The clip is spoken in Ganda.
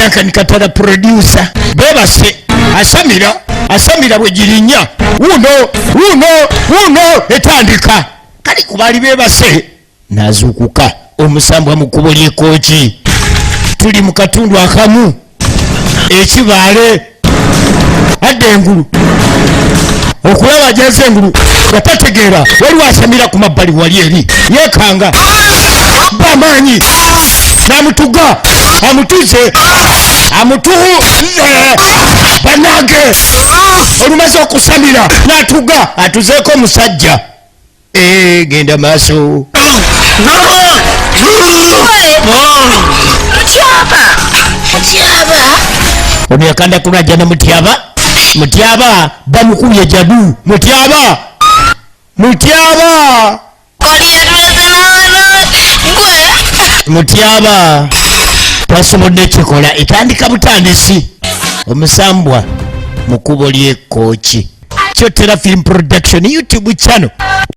Duncan Katara producer bebase asamira bwe girinya uno etandika kali kubali bebase nazukuka omusambwa mu kubo ly'ekooki tuli mu katundu akamu ekibaale adde engulu okulaba jeze engulu yatategeera waliwo asamira ku mabbali wali eri yekanga bamaanyi namutuga amutuze banange olumaze okusamira natuga atuzeeko omusajja genda maaso ono yakanda kulajja ne mutyaba bamukubye jadu mutyaba twasobodde kikola etandika butandisi omusambwa mu kubo ly'ekooki Kyotera Film Production YouTube channel